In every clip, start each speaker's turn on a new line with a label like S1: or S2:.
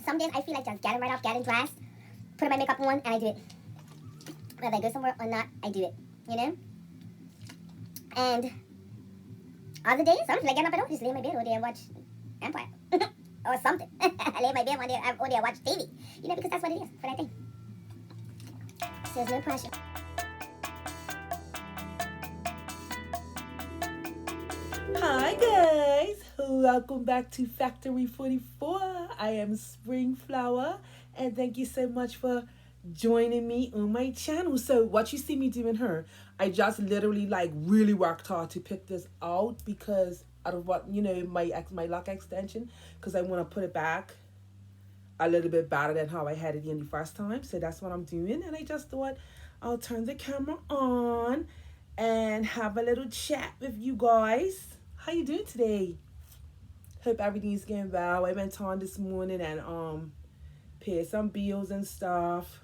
S1: Some days I feel like just getting right up, getting dressed, putting my makeup on, and I do it. Whether I go somewhere or not, I do it. You know? And other days, I don't feel like getting up at all. Just lay in my bed all day and watch Empire. Or something. I lay in my bed one day all day and watch TV. You know, because that's what it is for that day. So there's no pressure.
S2: Hi guys, welcome back to Factory 44. I am Spring Flower and thank you so much for joining me on my channel. So what you see me doing here, I just literally like really worked hard to pick this out because out of what, my lock extension, because I want to put it back a little bit better than how I had it in the first time. So that's what I'm doing, and I just thought I'll turn the camera on and have a little chat with you guys. How you doing today? Hope everything's going well. I went on this morning and paid some bills and stuff.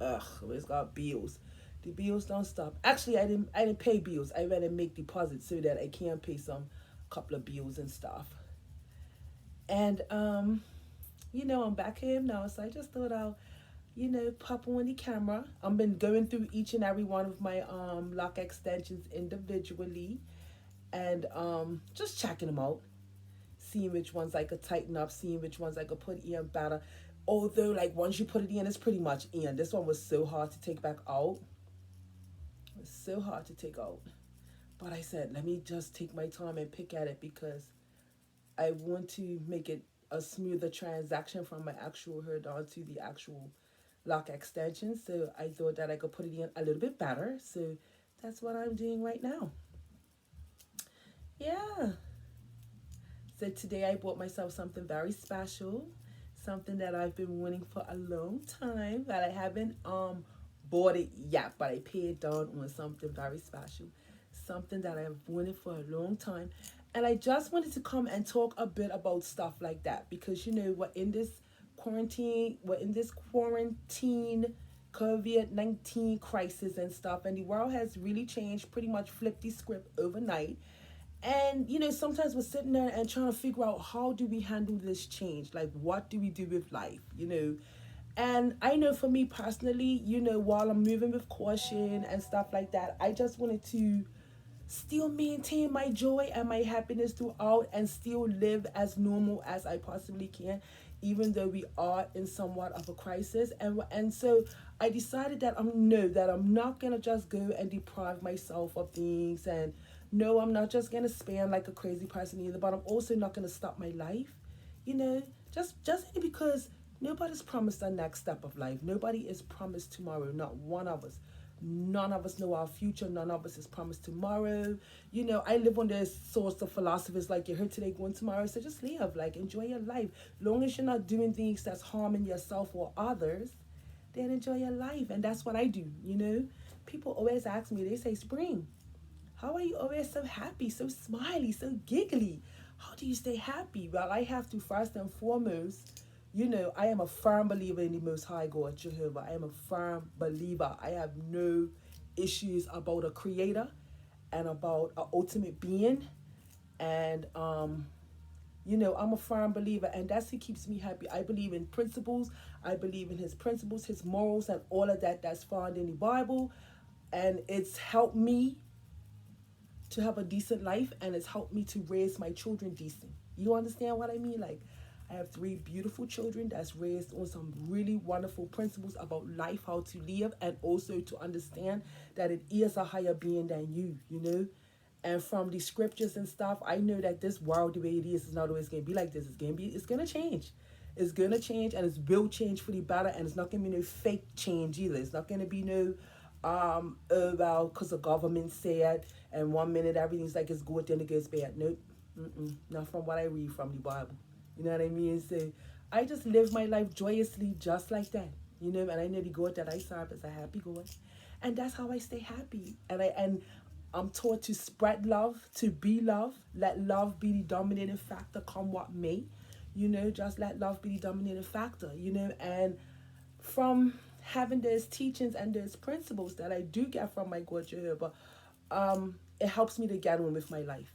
S2: Ugh, always got bills. The bills don't stop. Actually, I didn't pay bills. I rather make deposits so that I can pay some couple of bills and stuff. And I'm back home now, so I just thought I'll pop on the camera. I've been going through each and every one of my lock extensions individually and just checking them out, seeing which ones I could tighten up, seeing which ones I could put in better. Although, like, once you put it in, it's pretty much in. This one was so hard to take back out. It was so hard to take out. But I said, let me just take my time and pick at it because I want to make it a smoother transaction from my actual hair down to the actual lock extension. So I thought that I could put it in a little bit better. So that's what I'm doing right now. Yeah. So today I bought myself something very special, something that I've been wanting for a long time, that I haven't bought it yet, but I paid down on something very special, something that I've wanted for a long time. And I just wanted to come and talk a bit about stuff like that because we're in this quarantine COVID-19 crisis and stuff, and the world has really changed, pretty much flipped the script overnight. And sometimes we're sitting there and trying to figure out how do we handle this change, like what do we do with life. And I know for me personally, while I'm moving with caution and stuff like that, I just wanted to still maintain my joy and my happiness throughout and still live as normal as I possibly can, even though we are in somewhat of a crisis. And so I decided that I'm not gonna just go and deprive myself of things, and no, I'm not just gonna spend like a crazy person either, but I'm also not gonna stop my life, just because nobody's promised the next step of life. Nobody is promised tomorrow, not one of us. None of us know our future. None of us is promised tomorrow. I live on this source of philosophies like you're here today, going tomorrow. So just live, like enjoy your life. Long as you're not doing things that's harming yourself or others, then enjoy your life. And that's what I do. People always ask me, they say, Spring, how are you always so happy, so smiley, so giggly? How do you stay happy? Well, I have to first and foremost, I am a firm believer in the Most High God, Jehovah. I am a firm believer. I have no issues about a creator and about an ultimate being. And, I'm a firm believer, and that's who keeps me happy. I believe in principles. I believe in his principles, his morals, and all of that that's found in the Bible. And it's helped me to have a decent life, and it's helped me to raise my children decent. You understand what I mean? Like, I have 3 beautiful children that's raised on some really wonderful principles about life, how to live, and also to understand that it is a higher being than you. And from the scriptures and stuff, I know that this world, the way it is not always going to be like this. It's going to change. It's going to change, and it will change for the better, and it's not going to be no fake change either. It's not going to be no, well, because the government said, and 1 minute everything's like it's good, then it gets bad. Nope. Not from what I read from the Bible. You know what I mean? So I just live my life joyously just like that. And I know the God that I serve is a happy God. And that's how I stay happy. And I'm taught to spread love, to be love. Let love be the dominating factor, come what may. Just let love be the dominating factor. And from having those teachings and those principles that I do get from my God Jehovah, it helps me to get on with my life.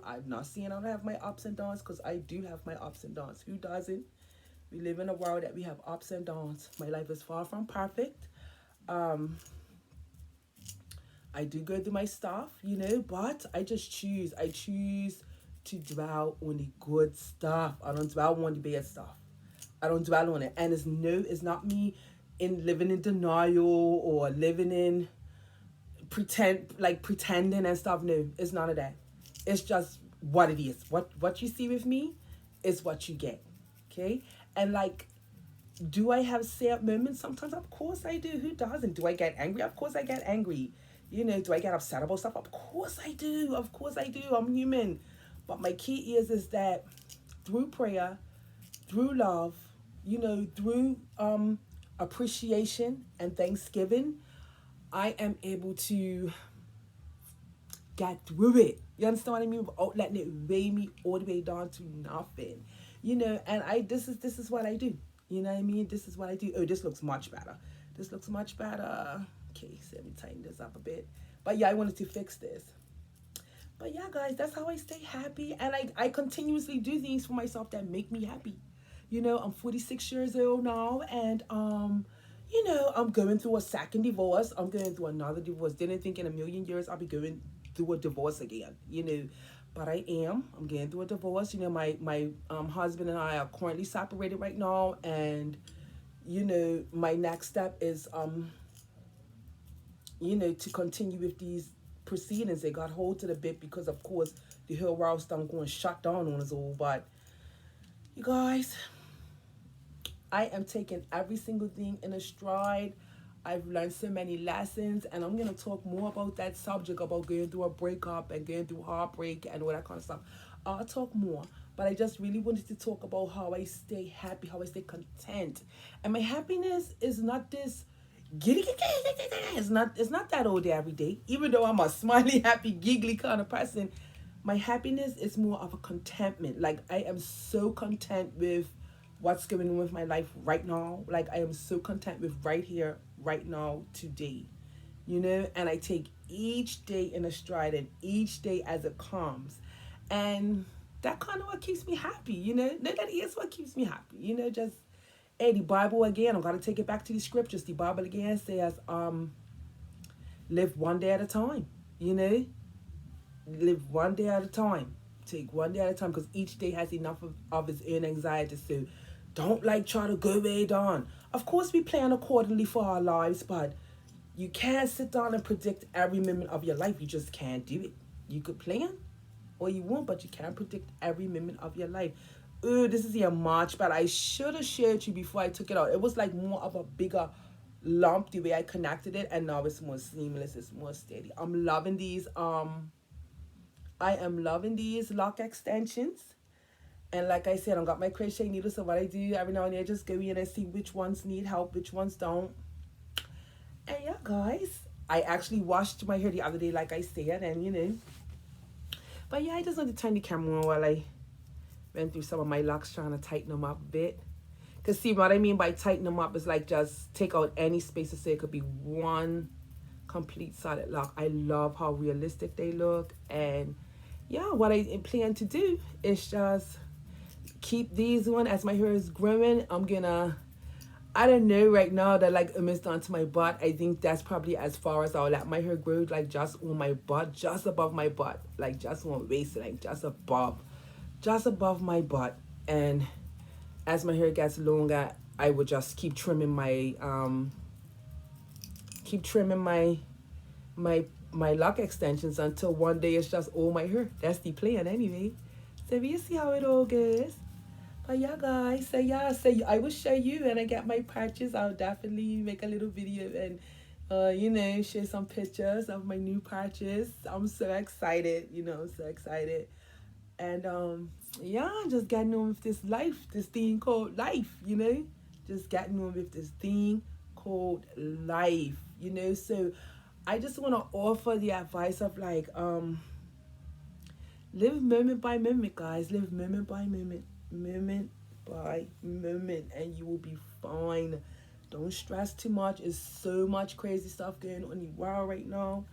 S2: I'm not saying I don't have my ups and downs, because I do have my ups and downs. Who doesn't? We live in a world that we have ups and downs. My life is far from perfect. Um, I do go through my stuff, but I just choose. I choose to dwell on the good stuff. I don't dwell on the bad stuff. I don't dwell on it. And it's not me in living in denial or living in pretending and stuff. No, it's none of that. It's just what it is. What you see with me is what you get. Okay? And do I have sad moments? Sometimes, of course I do. Who doesn't? Do I get angry? Of course I get angry. Do I get upset about stuff? Of course I do. Of course I do. I'm human. But my key is that through prayer, through love, through appreciation and thanksgiving, I am able to get through it. You understand what I mean? Without letting it weigh me all the way down to nothing. And this is what I do. You know what I mean? This is what I do. Oh, this looks much better. This looks much better. Okay, so let me tighten this up a bit. But yeah, I wanted to fix this. But yeah, guys, that's how I stay happy. And I continuously do things for myself that make me happy. I'm 46 years old now, and I'm going through a second divorce. I'm going through another divorce. Didn't think in a million years I'll be going through a divorce again, but I am. I'm going through a divorce. My husband and I are currently separated right now, and my next step is to continue with these proceedings. They got hold to the bit because, of course, the whole world's done going shut down on us all. But you guys, I am taking every single thing in a stride. I've learned so many lessons, and I'm going to talk more about that subject, about going through a breakup and going through heartbreak and all that kind of stuff. I'll talk more, but I just really wanted to talk about how I stay happy, how I stay content. And my happiness is not this it's not that all day every day. Even though I'm a smiley, happy, giggly kind of person, my happiness is more of a contentment. Like, I am so content with what's going on with my life right now. Like, I am so content with right here, right now, today. And I take each day in a stride and each day as it comes. And that kind of what keeps me happy, That is what keeps me happy, just, hey, the Bible again, I'm going to take it back to the scriptures. The Bible again says, live one day at a time, Live one day at a time. Take one day at a time, because each day has enough of its own anxiety. So don't try to go way down. Of course, we plan accordingly for our lives, but you can't sit down and predict every moment of your life. You just can't do it. You could plan or you won't, but you can't predict every moment of your life. Oh, this is your March, but I should have shared you before I took it out. It was more of a bigger lump the way I connected it, and now it's more seamless, it's more steady. I'm loving these I am loving these lock extensions. And like I said, I got my crochet needles, so what I do every now and then, I just go in and see which ones need help, which ones don't. And yeah, guys, I actually washed my hair the other day, like I said, and But yeah, I just want to turn the camera on while I went through some of my locks, trying to tighten them up a bit. Because see, what I mean by tighten them up is just take out any spaces so it could be one complete solid lock. I love how realistic they look. And yeah, what I plan to do is just keep these on as my hair is growing. I'm gonna, I don't know right now that almost down to my butt. I think that's probably as far as I'll let my hair grow, just on my butt, just above my butt, just on waist, just above my butt. And as my hair gets longer, I would just keep trimming my my lock extensions until one day it's just all my hair. That's the plan anyway. So we'll see how it all goes. But yeah, guys, so I will show you when I get my patches. I'll definitely make a little video and share some pictures of my new patches. I'm so excited, so excited. And yeah, just getting on with this life, this thing called life, just getting on with this thing called life, So I just want to offer the advice of live moment by moment, guys. Live moment by moment, moment by moment, and you will be fine. Don't stress too much. It's so much crazy stuff going on in the world right now.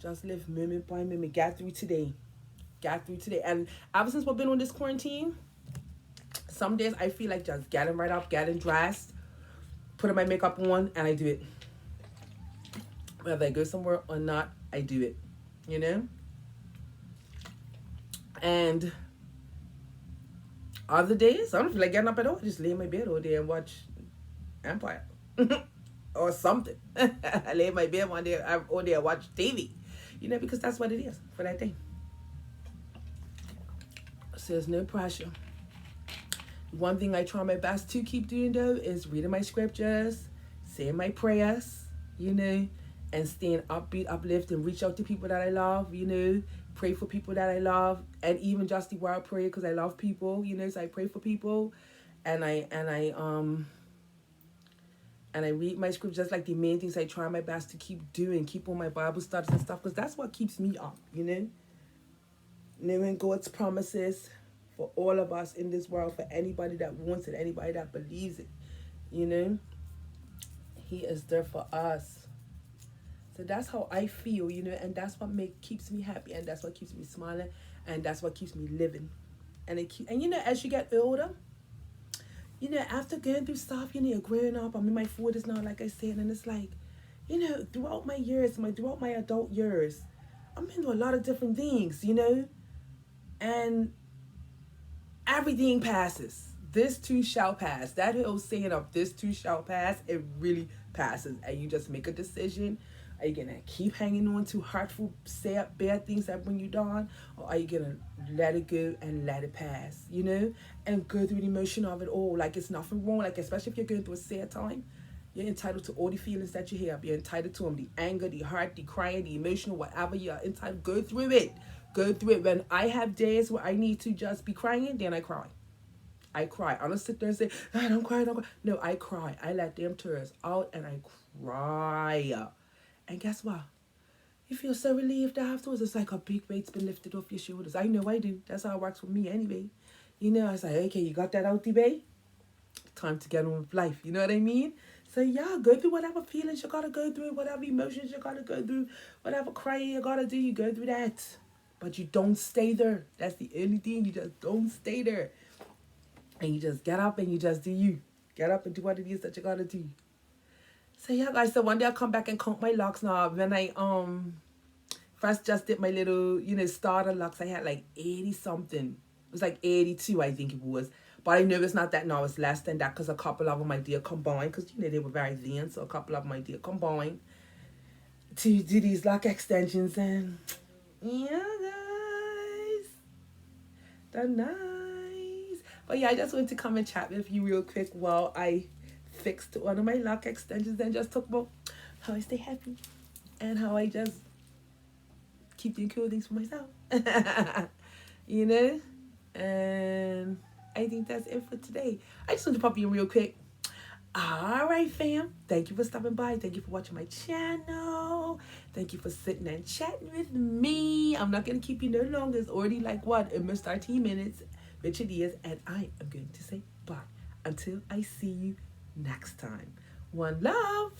S2: Just live moment by moment. Get through today. And ever since we've been on this quarantine, Some days I feel like just getting right up, getting dressed, putting my makeup on, and I do it. Whether I go somewhere or not, I do it. You know? And other days, I don't feel like getting up at all. I just lay in my bed all day and watch Empire. Or something. I lay in my bed one day all day and watch TV. You know, because that's what it is for that day. So there's no pressure. One thing I try my best to keep doing though is reading my scriptures, saying my prayers, you know, and staying upbeat, uplifting, reach out to people that I love, you know, pray for people that I love, and even just the word prayer because I love people, you know, so I pray for people, and I read my scriptures. Like the main things I try my best to keep doing, keep on my Bible studies and stuff, because that's what keeps me up, you know, knowing God's promises for all of us in this world, for anybody that wants it, anybody that believes it, you know, He is there for us. So that's how I feel, you know, and that's what keeps me happy, and that's what keeps me smiling, and that's what keeps me living. And you know, as you get older, you know, after going through stuff, you know, you're growing up. I'm in my 40s now, like I said, and it's like, you know, throughout my adult years, I'm into a lot of different things, you know, and everything passes. This too shall pass. That whole saying of this too shall pass, it really passes, and you just make a decision. Are you gonna keep hanging on to hurtful, sad, bad things that bring you down, or are you gonna let it go and let it pass, you know, and go through the emotion of it all? Like, it's nothing wrong. Like, especially if you're going through a sad time, you're entitled to all the feelings that you have. You're entitled to them: the anger, the hurt, the crying, the emotional, whatever you're entitled. Go through it. Go through it. When I have days where I need to just be crying, then I cry. I cry. I don't sit there and say, I don't cry, don't cry. No, I cry. I let them tears out and I cry. And guess what? You feel so relieved afterwards. It's like a big weight's been lifted off your shoulders. I know I do. That's how it works for me anyway. You know, I was like, okay, you got that out the way? Time to get on with life. You know what I mean? So yeah, go through whatever feelings you gotta go through, whatever emotions you gotta go through, whatever crying you gotta do, you go through that. But you don't stay there. That's the only thing. You just don't stay there. And you just get up and you just do you. Get up and do what it is that you gotta do. So yeah, guys, so one day I'll come back and count my locks now. When I first just did my little, you know, starter locks, I had like 80 something. It was like 82, I think it was. But I know it's not that now, it's less than that, because a couple of them I did combine, because, you know, they were very thin, so a couple of them I did combine to do these lock extensions. And yeah, guys, they're nice. But yeah, I just wanted to come and chat with you real quick while I fixed one of my lock extensions and just talk about how I stay happy and how I just keep doing cool things for myself. You know? And I think that's it for today. I just want to pop you in real quick. Alright, fam. Thank you for stopping by. Thank you for watching my channel. Thank you for sitting and chatting with me. I'm not going to keep you no longer. It's already like what? Almost 13 minutes, which it is. And I am going to say bye until I see you next time. One love.